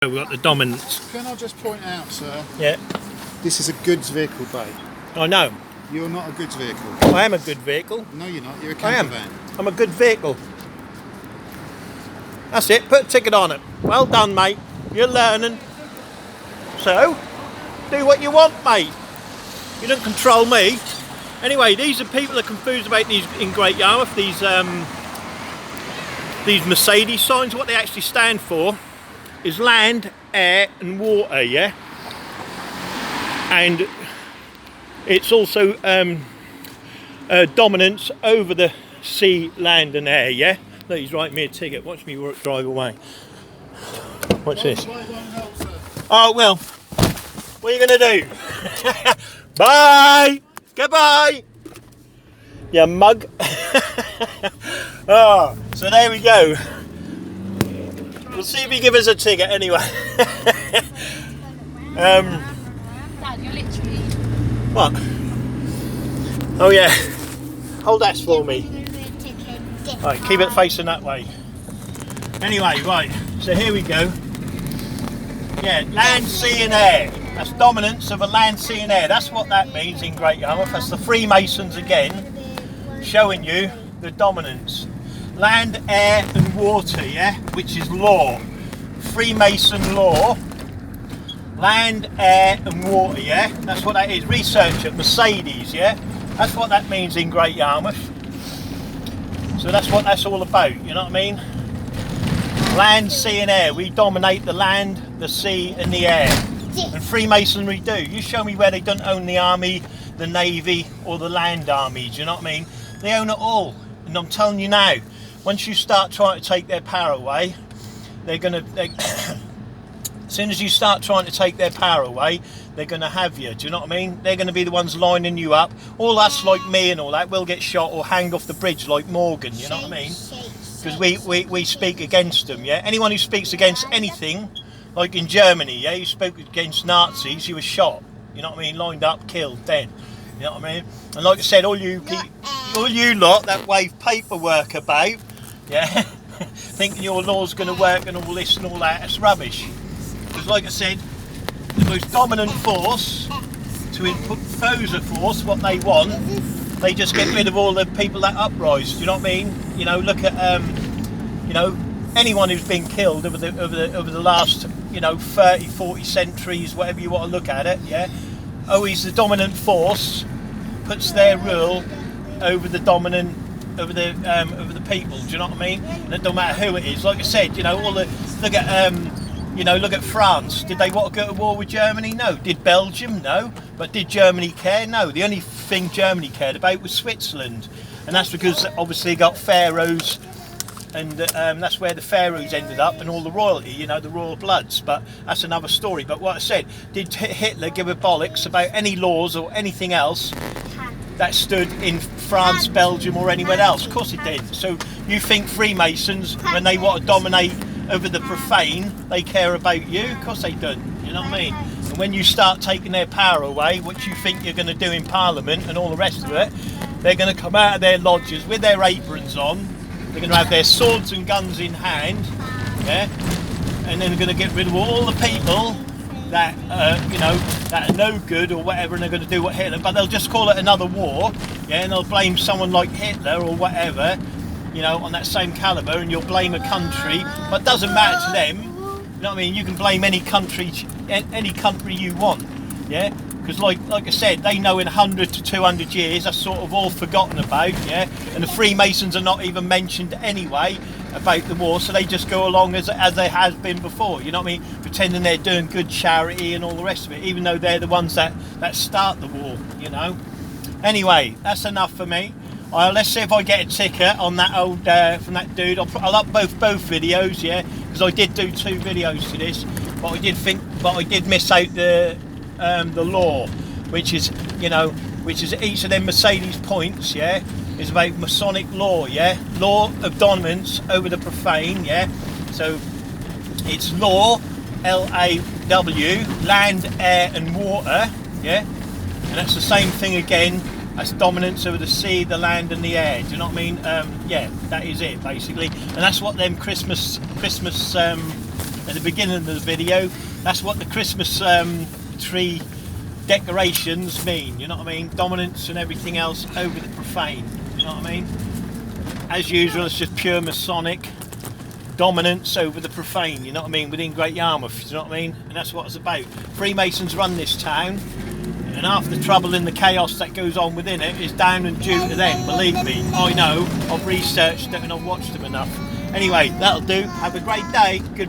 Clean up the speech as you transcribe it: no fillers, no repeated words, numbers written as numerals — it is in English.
We've got the dominance. Can I just point out, sir? Yeah. This is a goods vehicle, babe. I know. You're not a goods vehicle. I am a good vehicle. No, you're not. You're a I camper am. van. I'm a good vehicle. That's it. Put a ticket on it. Well done, mate. You're learning. So, do what you want, mate. You don't control me. Anyway, these are people that are confused about these in Great Yarmouth. These Mercedes signs. What they actually stand for is land, air and water, yeah? And it's also dominance over the sea, land and air, yeah? Look, he's writing me a ticket. Watch me drive away. Watch this. Oh, well, what are you going to do? Bye! Goodbye! You mug. Oh, so there we go. We'll see if he gives us a ticket anyway. Dad, you're literally... What? Oh yeah. Hold that for me. Right, keep it facing that way. Anyway, right. So here we go. Yeah, land, sea and air. That's dominance of a land, sea and air. That's what that means in Great Yarmouth. That's the Freemasons again, showing you the dominance. Land, air and water, yeah, which is law. Freemason law. Land, air and water, yeah, that's what that is. Research at Mercedes, yeah, that's what that means in Great Yarmouth. So that's what that's all about, you know what I mean? Land, sea and air. We dominate the land, the sea and the air. And Freemasonry do. You show me where they don't own the army, the navy or the land armies, you know what I mean? They own it all. And I'm telling you now, once you start trying to take their power away, they're going to... As soon as you start trying to take their power away, they're going to have you. Do you know what I mean? They're going to be the ones lining you up. All us like me and all that will get shot or hanged off the bridge like Morgan. You know what I mean? Because we speak against them. Yeah. Anyone who speaks against anything, like in Germany, yeah, you spoke against Nazis, you were shot. You know what I mean? Lined up, killed, dead. You know what I mean? And like I said, all you lot that wave paperwork about, yeah, thinking your law's going to work and all this and all that, it's rubbish. Because like I said, the most dominant force to impose a force, what they want, they just get rid of all the people that uprise. Do you know what I mean? You know, look at you know, anyone who's been killed over the last, you know, 30, 40 centuries, whatever you want to look at it, yeah. Always the dominant force puts their rule over the dominant, over the people. Do you know what I mean? And it don't matter who it is. Like I said, you know, all the look at you know, look at France. Did they want to go to war with Germany? No. Did Belgium? No. But did Germany care? No. The only thing Germany cared about was Switzerland, and that's because obviously they got pharaohs, and that's where the pharaohs ended up, and all the royalty, you know, the royal bloods. But that's another story. But what I said, did Hitler give a bollocks about any laws or anything else that stood in France, Belgium, or anywhere else? Of course it did. So you think Freemasons, when they want to dominate over the profane, they care about you? Of course they don't, you know what I mean? And when you start taking their power away, what you think you're going to do in Parliament and all the rest of it, they're going to come out of their lodges with their aprons on, they're going to have their swords and guns in hand, yeah, and then they're going to get rid of all the people that, you know, that are no good or whatever, and they're going to do what Hitler, but they'll just call it another war, yeah, and they'll blame someone like Hitler or whatever, you know, on that same calibre, and you'll blame a country, but it doesn't matter to them. You know what I mean? You can blame any country you want, yeah? Because like I said, they know in 100 to 200 years that's sort of all forgotten about, yeah? And the Freemasons are not even mentioned anyway about the war, so they just go along as there has been before, you know what I mean? Pretending they're doing good charity and all the rest of it, even though they're the ones that start the war, you know? Anyway, that's enough for me. Let's see if I get a ticket on that old from that dude. I'll up both videos, yeah, because I did do 2 videos to this, but I did miss out the law, which is, you know, which is each of them Mercedes points, yeah, is about Masonic law, yeah, law of dominance over the profane, yeah. So it's law, L-A-W, land, air, and water, yeah, and that's the same thing again. That's dominance over the sea, the land and the air. Do you know what I mean? Yeah, that is it basically. And that's what them Christmas at the beginning of the video, that's what the Christmas tree decorations mean, you know what I mean? Dominance and everything else over the profane, you know what I mean? As usual, it's just pure Masonic dominance over the profane, you know what I mean, within Great Yarmouth, you know what I mean? And that's what it's about. Freemasons run this town, and half the trouble and the chaos that goes on within it is down and due to them, believe me. I know, I've researched it and I've watched them enough. Anyway, that'll do. Have a great day. Good.